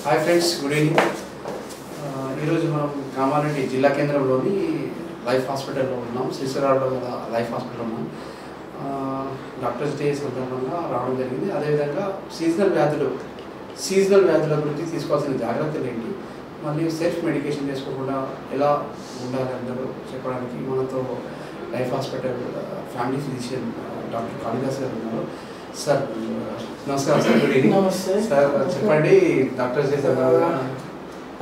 Hi friends, good evening. ఈరోజు మనం కామారెడ్డి జిల్లా కేంద్రంలోని లైఫ్ హాస్పిటల్లో ఉన్నాం. శ్రీశ్వరరావులో గల లైఫ్ హాస్పిటల్లో ఉన్నాం. డాక్టర్స్ డే సందర్భంగా రావడం జరిగింది. అదేవిధంగా సీజనల్ వ్యాధుల గురించి తీసుకోవాల్సిన జాగ్రత్తలు ఏంటి, మళ్ళీ సెల్ఫ్ మెడికేషన్ చేసుకోకుండా ఎలా ఉండాలి అందరూ చెప్పడానికి మనతో life hospital family physician doctor Kalidas గారు ఉన్నారు. సార్ నమస్కారం సార్, గుడ్ ఈవినింగ్. నమస్తే సార్, చెప్పండి డాక్టర్స్ డే సందర్భంగా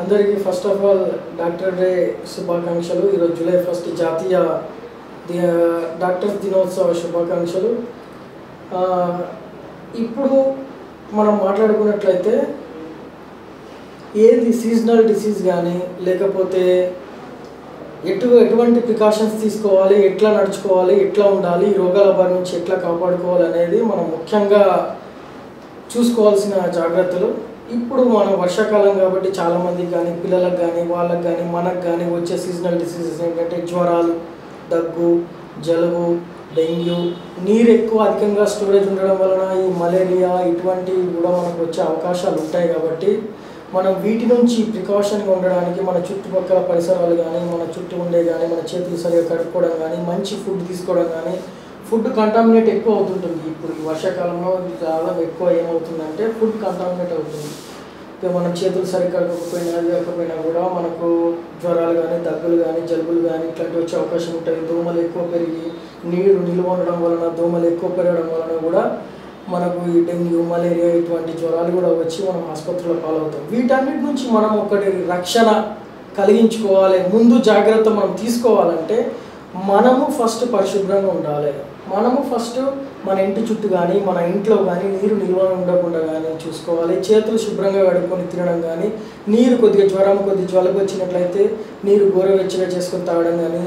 అందరికీ first of all doctor day శుభాకాంక్షలు. ఈరోజు జూలై 1 జాతీయ డాక్టర్స్ దినోత్సవ శుభాకాంక్షలు. ఇప్పుడు మనం మాట్లాడుకున్నట్లయితే ఏది సీజనల్ డిసీజ్ కానీ లేకపోతే ఎటువంటి ప్రికాషన్స్ తీసుకోవాలి, ఎట్లా నడుచుకోవాలి, ఎట్లా ఉండాలి, ఈ రోగాల బారి నుంచి ఎట్లా కాపాడుకోవాలి అనేది మనం ముఖ్యంగా చూసుకోవాల్సిన జాగ్రత్తలు. ఇప్పుడు మనం వర్షాకాలం కాబట్టి చాలామందికి కానీ పిల్లలకు కానీ వాళ్ళకి కానీ మనకు కానీ వచ్చే సీజనల్ డిసీజెస్ ఏంటంటే జ్వరాలు, దగ్గు, జలుబు, డెంగ్యూ, నీరు ఎక్కువ అధికంగా స్టోరేజ్ ఉండడం వలన ఈ మలేరియా ఇటువంటివి కూడా మనకు వచ్చే అవకాశాలు ఉంటాయి. కాబట్టి మనం వీటి నుంచి ప్రికాషన్గా ఉండడానికి మన చుట్టుపక్కల పరిసరాలు కానీ మన చుట్టూ ఉండే కానీ మన చేతులు సరిగా కడుక్కోవడం కానీ మంచి ఫుడ్ తీసుకోవడం కానీ, ఫుడ్ కంటామినేట్ ఎక్కువ అవుతుంటుంది. ఇప్పుడు ఈ వర్షాకాలంలో చాలా ఎక్కువ ఏమవుతుందంటే ఫుడ్ కంటామినేట్ అవుతుంది. ఇక మనం చేతులు సరిగ్గా కడుక్కోకపోయినా కూడా మనకు జ్వరాలు కానీ దగ్గులు కానీ జలుబులు కానీ ఇట్లాంటివి వచ్చే అవకాశం ఉంటాయి. దోమలు ఎక్కువ పెరిగి నీరు నిల్వ ఉండడం వలన, దోమలు ఎక్కువ పెరగడం వలన కూడా మనకు ఈ డెంగ్యూ, మలేరియా ఇటువంటి జ్వరాలు కూడా వచ్చి మనం ఆసుపత్రిలో పాలవుతాం. వీటన్నిటి నుంచి మనం ఒకటి రక్షణ కలిగించుకోవాలి. ముందు జాగ్రత్త మనం తీసుకోవాలంటే మనము ఫస్ట్ పరిశుభ్రంగా ఉండాలి. మనము ఫస్ట్ మన ఇంటి చుట్టూ కానీ మన ఇంట్లో కానీ నీరు నిల్వ ఉండకుండా కానీ చూసుకోవాలి. చేతులు శుభ్రంగా కడుక్కొని తినడం కానీ, నీరు కొద్దిగా జలుబు వచ్చినట్లయితే నీరు గోరువెచ్చగా చేసుకొని తాగడం కానీ,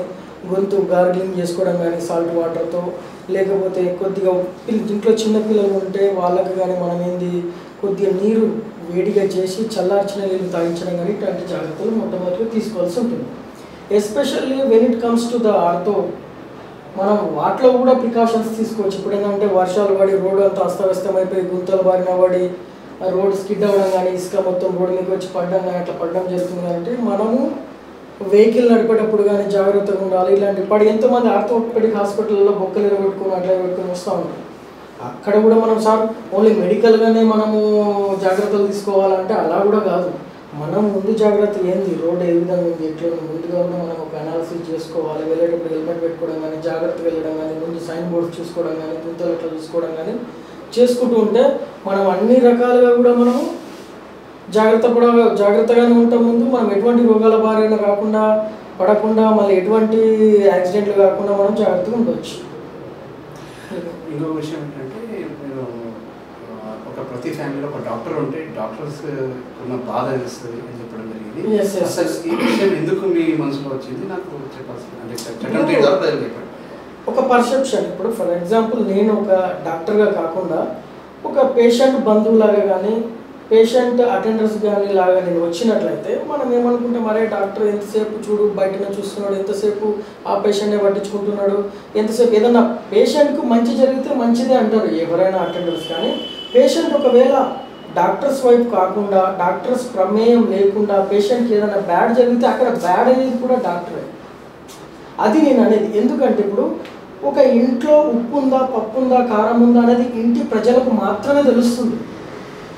గొంతు గార్గిలింగ్ చేసుకోవడం కానీ సాల్ట్ వాటర్తో, లేకపోతే కొద్దిగా ఇంట్లో చిన్నపిల్లలు ఉంటే వాళ్ళకి కానీ మనం కొద్దిగా నీరు వేడిగా చేసి చల్లార్చిన నీళ్ళు తాగించడం కానీ ఇట్లాంటి జాగ్రత్తలు మొట్టమొదటిగా తీసుకోవాల్సి ఉంటుంది. Especially when it comes to the ortho, మనం వాటిలో కూడా ప్రికాషన్స్ తీసుకోవచ్చు. ఇప్పుడు ఏంటంటే వర్షాలు పడి రోడ్డు అంతా అస్తవ్యస్తమైపోయి గుంతలు బారిన పడి రోడ్ స్కిడ్ అవ్వడం కానీ, ఇసుక మొత్తం రోడ్డు మీకు వచ్చి పడడం కానీ అట్లా పడడం జరుగుతుంది. కాబట్టి మనము వెహికల్ నడిపేటప్పుడు కానీ జాగ్రత్తగా ఉండాలి. ఇలాంటి ఇప్పుడు ఎంతోమంది ఆర్థోపెడిక్ హాస్పిటల్లో బొక్కలు ఎరగొట్టుకుని అట్లా పెట్టుకుని వస్తూ ఉంటాం. అక్కడ కూడా మనం సార్ ఓన్లీ మెడికల్గానే మనము జాగ్రత్తలు తీసుకోవాలంటే అలా కూడా కాదు. మనం ముందు జాగ్రత్త ఏంది, రోడ్ ఏ విధంగా ఉంది, ఎట్లా ముందుగా కూడా మనం ఒక అనాలిసిస్ చేసుకోవాలి. వెళ్ళేటప్పుడు హెల్మెట్ పెట్టుకోవడం కానీ, జాగ్రత్తగా వెళ్ళడం కానీ, ముందు సైన్ బోర్డ్స్ చూసుకోవడం కానీ, గుంతలు ఎట్లా చూసుకోవడం కానీ చేసుకుంటూ ఉంటే మనం అన్ని రకాలుగా కూడా మనము జాగ్రత్తగానే ఉంటాం. ముందు మనం ఎటువంటి రోగాల బారిన పడకుండా మళ్ళీ ఎటువంటి యాక్సిడెంట్లు కాకుండా మనం జాగ్రత్తగా ఉండవచ్చు. ఇంకో విషయం ఏంటంటే, నేను ప్రతి ఫ్యామిలీలో ఒక డాక్టర్ ఉంటే డాక్టర్స్ ఉన్న బాధ తెలుస్తుంది అని చెప్పడం జరిగింది. అసలు ఈ విషయం ఎందుకు మీ మనసులో వచ్చింది నాకు చెప్పాల్సింది. ఒక పర్సెప్షన్. ఇప్పుడు ఫర్ ఎగ్జాంపుల్ నేను ఒక డాక్టర్గా కాకుండా ఒక పేషెంట్ బంధువులాగా కానీ పేషెంట్ అటెండర్స్ కానీ లాగా నేను వచ్చినట్లయితే మనం ఏమనుకుంటాం, మరే డాక్టర్ ఎంతసేపు చూడు బయటనే చూస్తున్నాడు, ఎంతసేపు ఆ పేషెంట్నే పట్టించుకుంటున్నాడు, ఎంతసేపు ఏదన్నా పేషెంట్కు మంచి జరిగితే మంచిదే అంటారు ఎవరైనా అటెండర్స్. కానీ పేషెంట్ ఒకవేళ డాక్టర్స్ వైపు కాకుండా డాక్టర్స్ ప్రమేయం లేకుండా పేషెంట్కి ఏదైనా బ్యాడ్ జరిగితే అక్కడ బ్యాడ్ అనేది కూడా డాక్టరే. అది నేను అనేది. ఎందుకంటే ఇప్పుడు ఒక ఇంట్లో ఉప్పు ఉందా, పప్పు ఉందా, కారం ఉందా అనేది ఇంటి ప్రజలకు మాత్రమే తెలుస్తుంది.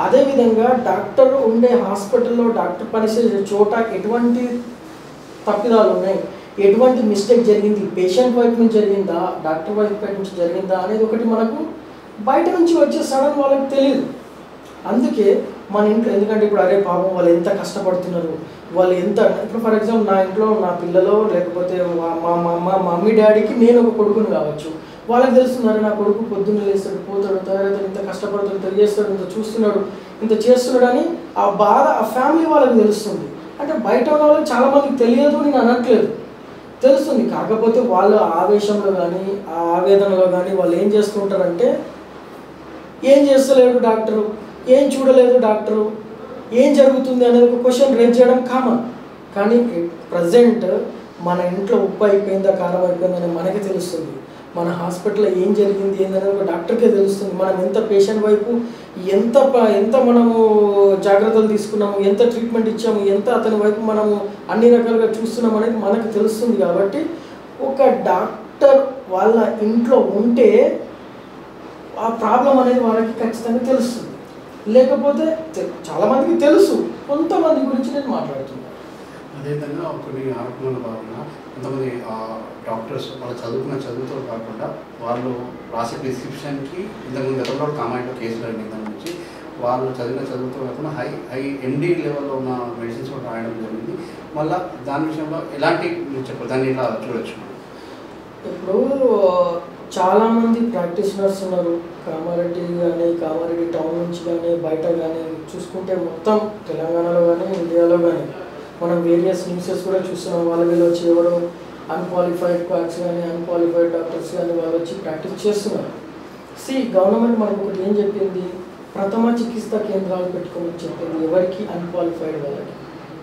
అదేవిధంగా డాక్టర్ ఉండే హాస్పిటల్లో డాక్టర్ పనిచేసే చోట ఎటువంటి తప్పిదాలు ఉన్నాయి, ఎటువంటి మిస్టేక్ జరిగింది, పేషెంట్ వైపు నుంచి జరిగిందా, డాక్టర్ వైపు నుంచి జరిగిందా అనేది ఒకటి మనకు బయట నుంచి వచ్చే సడన్ వాళ్ళకి తెలియదు. అందుకే మన ఇంట్లో ఎందుకంటే ఇప్పుడు అరే పాపం వాళ్ళు ఎంత కష్టపడుతున్నారు, వాళ్ళు ఎంత ఇప్పుడు ఫర్ ఎగ్జాంపుల్ నా ఇంట్లో నా పిల్లలు లేకపోతే మా మమ్మీ డాడీకి నేను ఒక కొడుకుని కావచ్చు, వాళ్ళకి తెలుస్తున్నారు నా కొడుకు పొద్దున్న లేస్తాడు, పోతాడు, తయారవుతాడు, ఇంత కష్టపడతాడు, ఇంత చేస్తాడు, ఇంత చూస్తున్నాడు, ఇంత చేస్తున్నాడు అని ఆ బాధ ఆ ఫ్యామిలీ వాళ్ళకి తెలుస్తుంది. అంటే బయట ఉన్న వాళ్ళకి చాలామందికి తెలియదు, నేను అనట్లేదు, తెలుస్తుంది. కాకపోతే వాళ్ళ ఆవేశంలో కానీ ఆ ఆవేదనలో కానీ వాళ్ళు ఏం చేస్తుంటారంటే ఏం చేస్తలేడు డాక్టరు, ఏం చూడలేదు డాక్టరు, ఏం జరుగుతుంది అనేది ఒక క్వశ్చన్ రేజ్ చేయడం కామన్. కానీ ప్రజెంట్ మన ఇంట్లో ఉప్పు అయిపోయిందా కారం అయిపోయిందని మనకి తెలుస్తుంది. మన హాస్పిటల్లో ఏం జరిగింది ఏందనేది ఒక డాక్టర్కే తెలుస్తుంది. మనం ఎంత పేషెంట్ వైపు ఎంత మనము జాగ్రత్తలు తీసుకున్నాము, ఎంత ట్రీట్మెంట్ ఇచ్చాము, ఎంత అతని వైపు మనము అన్ని రకాలుగా చూస్తున్నాం అనేది మనకు తెలుస్తుంది. కాబట్టి ఒక డాక్టర్ వాళ్ళ ఇంట్లో ఉంటే ఆ ప్రాబ్లం అనేది వాళ్ళకి ఖచ్చితంగా తెలుస్తుంది. లేకపోతే చాలామందికి తెలుసు, కొంతమంది గురించి నేను మాట్లాడుతున్నాను. అదేవిధంగా కొన్ని ఆరోపణల భాగంగా కొంతమంది డాక్టర్స్ వాళ్ళు చదువుకున్న చదువుతో కాకుండా వాళ్ళు రాసే ప్రిస్క్రిప్షన్కి ఇంతకుముందు గతంలో కామాయిలో కేసులు అడిగిన నుంచి వాళ్ళు చదివిన చదువుతో కాకుండా హై ఎండి లెవెల్లో ఉన్న మెడిసిన్స్ కూడా రాయడం జరిగింది. మళ్ళీ దాని విషయంలో ఎలాంటి మీరు చెప్పారు, దాన్ని ఇలా చూడొచ్చు. ఇప్పుడు చాలామంది ప్రాక్టీషనర్స్ ఉన్నారు, కామారెడ్డి కానీ కామారెడ్డి టౌన్ నుంచి కానీ బయట కానీ చూసుకుంటే మొత్తం తెలంగాణలో కానీ ఇండియాలో కానీ మనం వేరియస్ న్యూసెస్ కూడా చూస్తున్నాం. వీళ్ళు వచ్చి ఎవరో అన్క్వాలిఫైడ్ క్వాక్స్ కానీ అన్క్వాలిఫైడ్ డాక్టర్స్ కానీ వాళ్ళు వచ్చి ప్రాక్టీస్ చేస్తున్నారు. గవర్నమెంట్ మనకు ఒకటి ఏం చెప్పింది, ప్రథమ చికిత్సా కేంద్రాలు పెట్టుకోమని చెప్పింది. ఎవరికి అన్క్వాలిఫైడ్ వాళ్ళకి,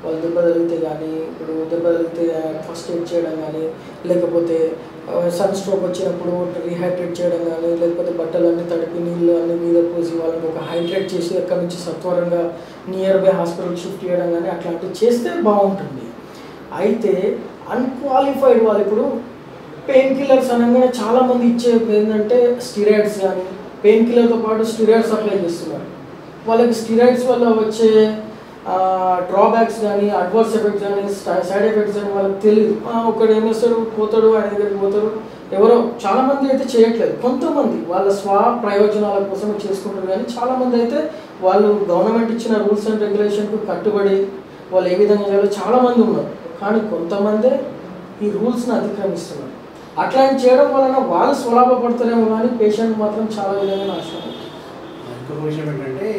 వాళ్ళు దెబ్బ తగిలితే కానీ, ఇప్పుడు దెబ్బ తగిలితే ఫస్ట్ ఎయిడ్ చేయడం కానీ, లేకపోతే సన్ స్ట్రోక్ వచ్చినప్పుడు రీహైడ్రేట్ చేయడం కానీ, లేకపోతే బట్టలన్నీ తడిపి నీళ్ళు అన్ని మీద పోసి వాళ్ళకి ఒక హైడ్రేట్ చేసి అక్కడి నుంచి సత్వరంగా నియర్ బై హాస్పిటల్ షిఫ్ట్ చేయడం కానీ అట్లాంటివి చేస్తే బాగుంటుంది. అయితే అన్క్వాలిఫైడ్ వాళ్ళు ఇప్పుడు పెయిన్ కిల్లర్స్ అనగానే చాలామంది ఇచ్చే ఏంటంటే స్టిరాయిడ్స్ కానీ, పెయిన్ కిల్లర్తో పాటు స్టిరాయిడ్స్ అప్లై చేస్తున్నారు. వాళ్ళకి స్టిరాయిడ్స్ వల్ల వచ్చే డ్రాబ్యాక్స్ కానీ, అడ్వర్స్ ఎఫెక్ట్స్ కానీ, సైడ్ ఎఫెక్ట్స్ కానీ వాళ్ళకి తెలియదు. ఒకడు ఏం చేస్తాడు, పోతాడు, ఆయన దగ్గరికి పోతాడు. ఎవరో చాలామంది అయితే చేయట్లేదు, కొంతమంది వాళ్ళ ప్రయోజనాల కోసం చేసుకుంటారు. కానీ చాలామంది అయితే వాళ్ళు గవర్నమెంట్ ఇచ్చిన రూల్స్ అండ్ రెగ్యులేషన్కు కట్టుబడి వాళ్ళు ఏ విధంగా చేయాలో చాలామంది ఉన్నారు. కానీ కొంతమందే ఈ రూల్స్ని అతిక్రమిస్తున్నారు. అట్లాంటి చేయడం వలన వాళ్ళు స్వలాభపడతారేమో కానీ పేషెంట్ మాత్రం చాలా విధంగా నాశనం. ఇంకొక విషయం ఏంటంటే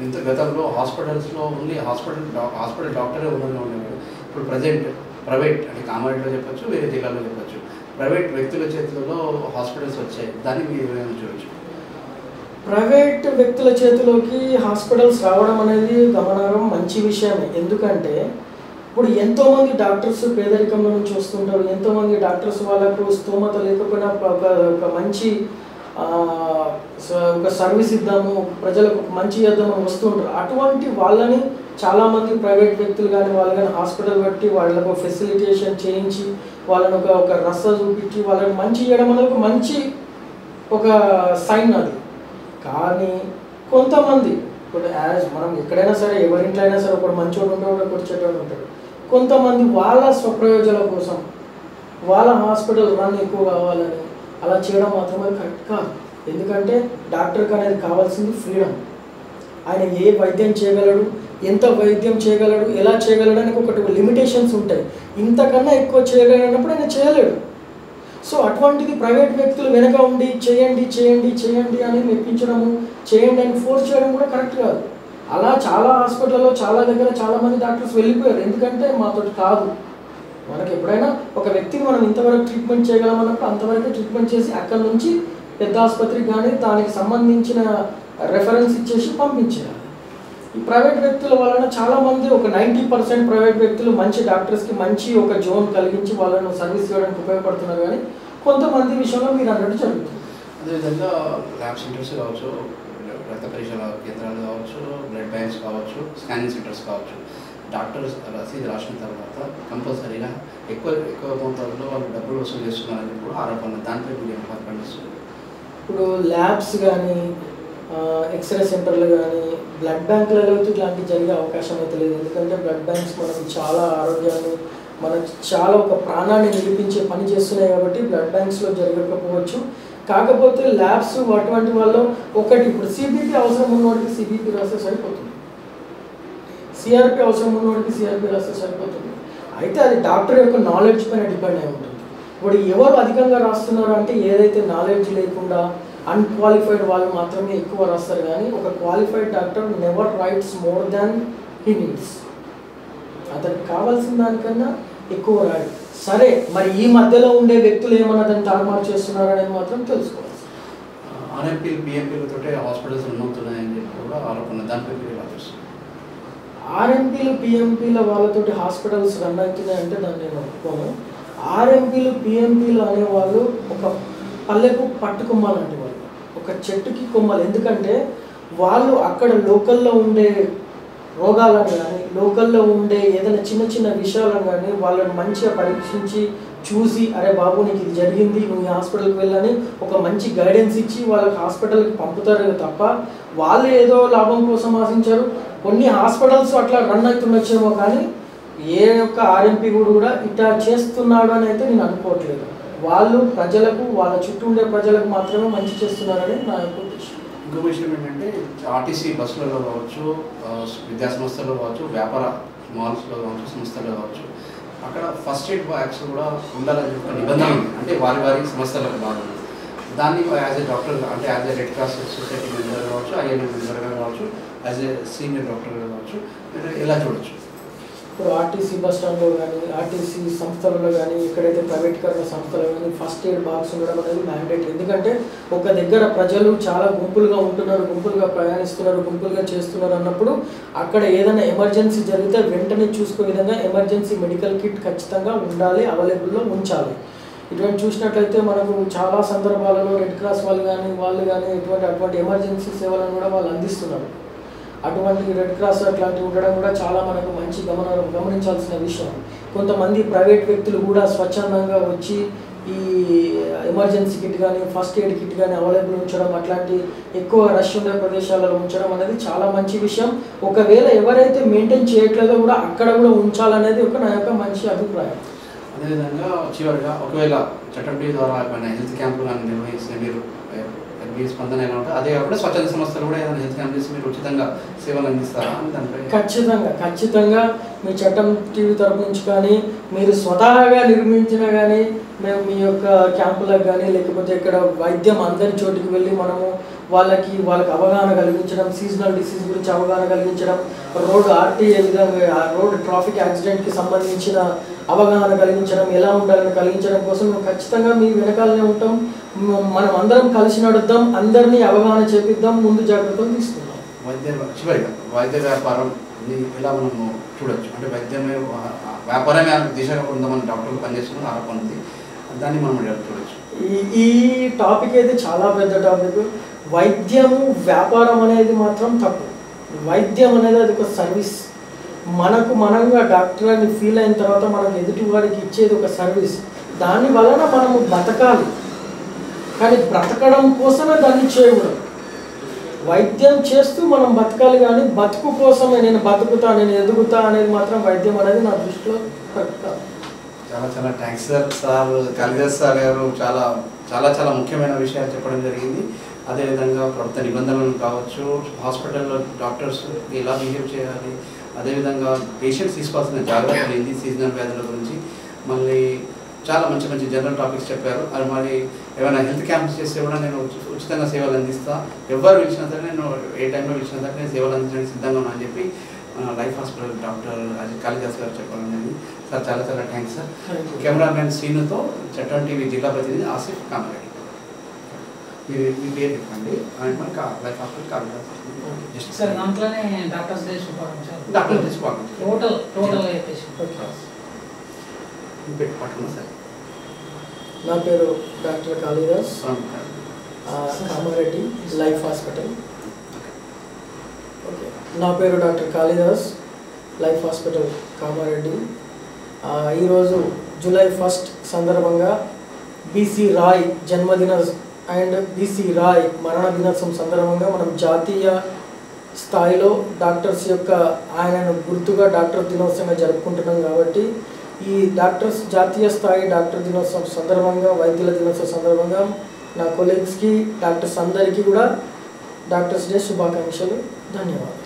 ఇంత గతంలో హాస్పిటల్స్లో ఓన్లీ హాస్పిటల్ డాక్టరే ఉండేవాడు. ఇప్పుడు ప్రజెంట్ ప్రైవేట్ అంటే కామారెడ్డిలో చెప్పచ్చు, వేరే జిల్లాలో చెప్పచ్చు, ప్రైవేట్ వ్యక్తుల చేతుల్లో హాస్పిటల్స్ వచ్చాయి. దాన్ని మీరు ఏమైనా చూడవచ్చు. ప్రైవేట్ వ్యక్తుల చేతిలోకి హాస్పిటల్స్ రావడం అనేది గమనార్హం, మంచి విషయమే. ఎందుకంటే ఇప్పుడు ఎంతోమంది డాక్టర్స్ పేదరికంలో నుంచి వస్తుంటారు. ఎంతోమంది డాక్టర్స్ వాళ్ళకు స్తోమత లేకపోయినా ఒక మంచి ఒక సర్వీస్ ఇద్దాము, ప్రజలకు మంచి చేద్దామని వస్తుంటారు. అటువంటి వాళ్ళని చాలామంది ప్రైవేట్ వ్యక్తులు కానీ వాళ్ళు కానీ హాస్పిటల్ పెట్టి వాళ్ళకు ఫెసిలిటేషన్ చేయించి వాళ్ళని ఒక రస చూపించి వాళ్ళని మంచి చేయడం అనేది ఒక మంచి ఒక సైన్ అది. కానీ కొంతమంది ఇప్పుడు మనం ఎక్కడైనా సరే ఎవరింట్లో అయినా సరే ఒకటి మంచోడు ఉంటాడు, ఒకటి చెడ్డోడు ఉంటాడు. కొంతమంది వాళ్ళ స్వప్రయోజనాల కోసం వాళ్ళ హాస్పిటల్ రన్ ఎక్కువ కావాలని అలా చేయడం మాత్రమే కరెక్ట్ కాదు. ఎందుకంటే డాక్టర్కి అనేది కావాల్సింది ఫ్రీడమ్. ఆయన ఏ వైద్యం చేయగలడు, ఎంత వైద్యం చేయగలడు, ఎలా చేయగలడు అని ఒకటి లిమిటేషన్స్ ఉంటాయి. ఇంతకన్నా ఎక్కువ చేయగలిగినప్పుడు ఆయన చేయలేడు. సో అటువంటిది ప్రైవేట్ వ్యక్తులు వెనక ఉండి చేయండి చేయండి చేయండి అని మెప్పించడము, చేయండి అని ఫోర్స్ చేయడం కూడా కరెక్ట్ కాదు. అలా చాలా హాస్పిటల్లో చాలా దగ్గర చాలామంది డాక్టర్స్ వెళ్ళిపోయారు. ఎందుకంటే మాతోటి కాదు, మనకి ఎప్పుడైనా ఒక వ్యక్తిని మనం ఇంతవరకు ట్రీట్మెంట్ చేయగలమన్నప్పుడు అంతవరకు ట్రీట్మెంట్ చేసి అక్కడి నుంచి పెద్ద ఆసుపత్రికి కానీ దానికి సంబంధించిన రెఫరెన్స్ ఇచ్చేసి పంపించేయాలి. ఈ ప్రైవేట్ వ్యక్తుల వలన చాలామంది ఒక 90% ప్రైవేట్ వ్యక్తులు మంచి డాక్టర్స్కి మంచి ఒక జోన్ కలిగించి వాళ్ళను సర్వీస్ చేయడానికి ఉపయోగపడుతున్నారు. కానీ కొంతమంది విషయంలో మీరు అన్నట్టు జరుగుతుంది. అదేవిధంగా ల్యాబ్ సెంటర్స్ కావచ్చు, రక్త పరీక్షల కేంద్రాలు కావచ్చు, బ్లడ్ బ్యాంక్స్ కావచ్చు, స్కానింగ్ సెంటర్స్ కావచ్చు, డాక్టర్స్ రసీదు రాసిన తర్వాత కంపల్సరీగా ఎక్కువ మోతాదులో వాళ్ళు డబ్బులు వసూలు చేస్తున్నారని కూడా ఆరోపణ. దానిపై మీరు ఏం ఖండిస్తున్నారు? ఇప్పుడు ల్యాబ్స్ కానీ, ఎక్స్రే సెంటర్లు కానీ, బ్లడ్ బ్యాంకులలో అయితే ఇట్లాంటివి జరిగే అవకాశం అయితే లేదు. ఎందుకంటే బ్లడ్ బ్యాంక్స్ మనకి చాలా ఆరోగ్యాన్ని, మనకి చాలా ఒక ప్రాణాన్ని నిలిపించే పని చేస్తున్నాయి. కాబట్టి బ్లడ్ బ్యాంక్స్లో జరగకపోవచ్చు. కాకపోతే ల్యాబ్స్ అటువంటి వాళ్ళు ఒకటి ఇప్పుడు సిబిపి అవసరం ఉన్నవాడికి సిబిపి రాస్తే సరిపోతుంది, సిఆర్పి అవసరం ఉన్నవాడికి సిఆర్పి రాస్తే సరిపోతుంది. అయితే అది డాక్టర్ యొక్క నాలెడ్జ్ పైన డిపెండ్ అయి ఉంటుంది. ఇప్పుడు ఎవరు అధికంగా రాస్తున్నారు అంటే ఏదైతే నాలెడ్జ్ లేకుండా అన్క్వాలిఫైడ్ వాళ్ళు మాత్రమే ఎక్కువ రాస్తారు. కానీ ఒక qualified doctor never rights more than he needs. అతనికి కావాల్సిన దానికన్నా ఎక్కువ రాడు. సరే, మరి ఈ మధ్యలో ఉండే వ్యక్తులు ఏమన్నా దాన్ని తారుమారు చేస్తున్నారు అనేది మాత్రం తెలుసుకోవాలి. ఆర్ఎంపీలు పిఎంపీలతో హాస్పిటల్స్ రన్ అవుతున్నాయని చెప్పి కూడా ఆరోపణ. దానిపై మీరు ఎలా చూస్తారు? ఆర్ఎంపీలు పిఎంపీల వాళ్ళతోటి హాస్పిటల్స్ రన్ అవుతున్నాయి అంటే దాన్ని నేను ఒప్పుకోను. ఆర్ఎంపీలు పిఎంపీలు అనేవాళ్ళు ఒక పల్లెకు పట్టుకొమ్మ లాంటి వాళ్ళు, ఒక చెట్టుకి కొమ్మలు. ఎందుకంటే వాళ్ళు అక్కడ లోకల్లో ఉండే రోగాలను కానీ లోకల్లో ఉండే ఏదైనా చిన్న చిన్న విషయాలను కానీ వాళ్ళని మంచిగా పరీక్షించి చూసి, అరే బాబు నీకు ఇది జరిగింది, నువ్వు ఈ హాస్పిటల్కి వెళ్ళని ఒక మంచి గైడెన్స్ ఇచ్చి వాళ్ళకి హాస్పిటల్కి పంపుతారు తప్ప వాళ్ళు ఏదో లాభం కోసం ఆశించారు. కొన్ని హాస్పిటల్స్ అట్లా రన్ అవుతుండొచ్చేమో, కానీ ఏ యొక్క ఆర్ఎంపీ కూడా ఇట్లా చేస్తున్నాడు అని అయితే నేను అనుకోవట్లేదు. వాళ్ళు ప్రజలకు, వాళ్ళ చుట్టూ ఉండే ప్రజలకు మాత్రమే మంచి చేస్తున్నారని నా యొక్క ఉద్దేశం. ఇంకో విషయం ఏంటంటే ఆర్టీసీ బస్సులలో కావచ్చు, విద్యా సంస్థల్లో కావచ్చు, వ్యాపార మాల్స్లో కావచ్చు, సంస్థల్లో కావచ్చు, అక్కడ ఫస్ట్ ఎయిడ్ బాక్స్ కూడా ఉండాలని ఒక నిబంధన ఉంది. అంటే వారి సంస్థలకు భాగం. దాన్ని యాజ్ ఏ డాక్టర్, అంటే as a red cross society member కావచ్చు, ఐఎన్ఏ మెంబర్గా కావచ్చు, యాజ్ ఏ సీనియర్ డాక్టర్గా కావచ్చు, మీరు ఎలా చూడొచ్చు? ఇప్పుడు ఆర్టీసీ బస్ స్టాండ్లో కానీ, ఆర్టీసీ సంస్థలలో కానీ, ఎక్కడైతే ప్రైవేటీకరణ సంస్థలు కానీ ఫస్ట్ ఎయిడ్ బాక్స్ ఉండడం అనేది మ్యాండేట్. ఎందుకంటే ఒక దగ్గర ప్రజలు చాలా గుంపులుగా ఉంటున్నారు, గుంపులుగా ప్రయాణిస్తున్నారు, గుంపులుగా చేస్తున్నారు అన్నప్పుడు అక్కడ ఏదైనా ఎమర్జెన్సీ జరిగితే వెంటనే చూసుకునే విధంగా ఎమర్జెన్సీ మెడికల్ కిట్ ఖచ్చితంగా ఉండాలి, అవైలబుల్లో ఉంచాలి. ఇటువంటి చూసినట్లయితే మనకు చాలా సందర్భాలలో రెడ్ క్రాస్ వాళ్ళు కానీ అటువంటి ఎమర్జెన్సీ సేవలను కూడా వాళ్ళు అందిస్తున్నారు. అటువంటి రెడ్ క్రాస్ అట్లాంటివి ఉండడం కూడా చాలా మనకు మంచి గమనించాల్సిన విషయం. కొంతమంది ప్రైవేట్ వ్యక్తులు కూడా స్వచ్ఛందంగా వచ్చి ఈ ఎమర్జెన్సీ కిట్ కానీ ఫస్ట్ ఎయిడ్ కిట్ కానీ అవైలబుల్ ఉంచడం, అట్లాంటి ఎక్కువ రష్ ఉండే ప్రదేశాలలో ఉంచడం అనేది చాలా మంచి విషయం. ఒకవేళ ఎవరైతే మెయింటైన్ చేయట్లేదో కూడా అక్కడ కూడా ఉంచాలనేది నా యొక్క మంచి అభిప్రాయం. అదేవిధంగా చివరిగా ఒకవేళ చట్టం ద్వారా ఏమైనా హెల్త్ క్యాంపులు కానీ నిర్వహిస్తే మీరు మీ స్పందన ఎలా ఉంటుంది? అదే కాకుండా స్వచ్ఛంద సంస్థలు కూడా ఏదైనా హెల్త్ క్యాంప్ చేసి మీరు ఉచితంగా సేవలు అందిస్తారా అని దానిపై? ఖచ్చితంగా మీ చట్టం టీవీ తరపు నుంచి కానీ, మీరు స్వతహాగా నిర్మించినా కానీ మేము మీ యొక్క క్యాంపులకు కానీ, లేకపోతే ఇక్కడ వైద్యం అందరి చోటికి వెళ్ళి మనము వాళ్ళకి అవగాహన కలిగించడం, సీజనల్ డిసీజ్ గురించి అవగాహన కలిగించడం, రోడ్ ఆర్టీఏ విధంగా రోడ్ ట్రాఫిక్ యాక్సిడెంట్కి సంబంధించిన అవగాహన కలిగించడం, ఎలా ఉండాలని కలిగించడం కోసం మేము ఖచ్చితంగా మీ వెనకాలనే ఉంటాం. మనం అందరం కలిసి నడుద్దాం, అందరినీ అవగాహన చేపిద్దాం, ముందు జాగ్రత్తలు తీసుకుందాం. చివరిగా వైద్య వ్యాపారం ఎలా మనము చూడొచ్చు? అంటే వైద్యమే వ్యాపారమే దిశగా ఉందామని డాక్టర్లు పనిచేస్తున్న ఆరోపణ ఉంది, దాన్ని మనం చూడొచ్చు. ఈ టాపిక్ అయితే చాలా పెద్ద టాపిక్. వైద్యము వ్యాపారం అనేది మాత్రం తప్పు. వైద్యం అనేది అది ఒక సర్వీస్. మనంగా డాక్టర్ అని ఫీల్ అయిన తర్వాత మనకు ఎదుటి వాడికి ఇచ్చేది ఒక సర్వీస్. దాని వలన మనము బతకాలి, కానీ బ్రతకడం కోసమే దాన్ని చేయకూడదు. వైద్యం చేస్తూ మనం బతకాలి, కానీ బతుకు కోసమే నేను బతుకుతా, నేను ఎదుగుతా అనేది మాత్రం వైద్యం అనేది నా దృష్టిలో కరెక్ట్ కాదు. చాలా థ్యాంక్స్ సార్ కాళిదాస్ సార్ గారు చాలా చాలా చాలా ముఖ్యమైన విషయాలు చెప్పడం జరిగింది. అదేవిధంగా ప్రభుత్వ నిబంధనలు కావచ్చు, హాస్పిటల్లో డాక్టర్స్ ఎలా బిహేవ్ చేయాలి, అదేవిధంగా పేషెంట్స్ తీసుకోవాల్సిన జాగ్రత్తలు ఏంటి, సీజనల్ వ్యాధుల గురించి మళ్ళీ చాలా మంచి మంచి జనరల్ టాపిక్స్ చెప్పారు. అది మరి ఏమైనా హెల్త్ క్యాంప్స్ చేస్తే కూడా నేను ఉచితంగా సేవలు అందిస్తాను, ఎవరు పిలిచినా సరే నేను ఏ టైంలో పిలిచినా సరే నేను సేవలు అందించడానికి సిద్ధంగా ఉన్నా అని చెప్పి లైఫ్ హాస్పిటల్ డాక్టర్ కాళిదాస్ గారు చెప్పడం జరిగింది. సార్ చాలా చాలా థ్యాంక్స్ సార్. కెమెరామెన్ శ్రీనుతో చట్టం టీవీ జిల్లా ప్రతినిధి ఆసిఫ్ కామారెడ్డి. మీ పేరు చెప్పండి. Life hospital Kalidas sir. దాంట్లోనే డాక్టర్స్ డే శుభాకాంక్షలు. డాక్టర్ శుభాకాంక్షలు. టోటల్ పట్టుకున్నా సార్. నా పేరు doctor Kalidas Kamareddy, life hospital. Okay, నా పేరు doctor Kalidas, life hospital Kamareddy. ఈరోజు జూలై 1 సందర్భంగా బీసీ రాయ్ జన్మదిన అండ్ బీసీ రాయ్ మరణ దినోత్సవం సందర్భంగా మనం జాతీయ స్థాయిలో డాక్టర్స్ యొక్క ఆయనను గుర్తుగా డాక్టర్ దినోత్సవంగా జరుపుకుంటున్నాం. కాబట్టి ఈ డాక్టర్స్ జాతీయ స్థాయి డాక్టర్ దినోత్సవం సందర్భంగా, వైద్యుల దినోత్సవం సందర్భంగా నా కొలీగ్స్కి, డాక్టర్స్ అందరికీ కూడా డాక్టర్స్ డే శుభాకాంక్షలు. ధన్యవాదాలు.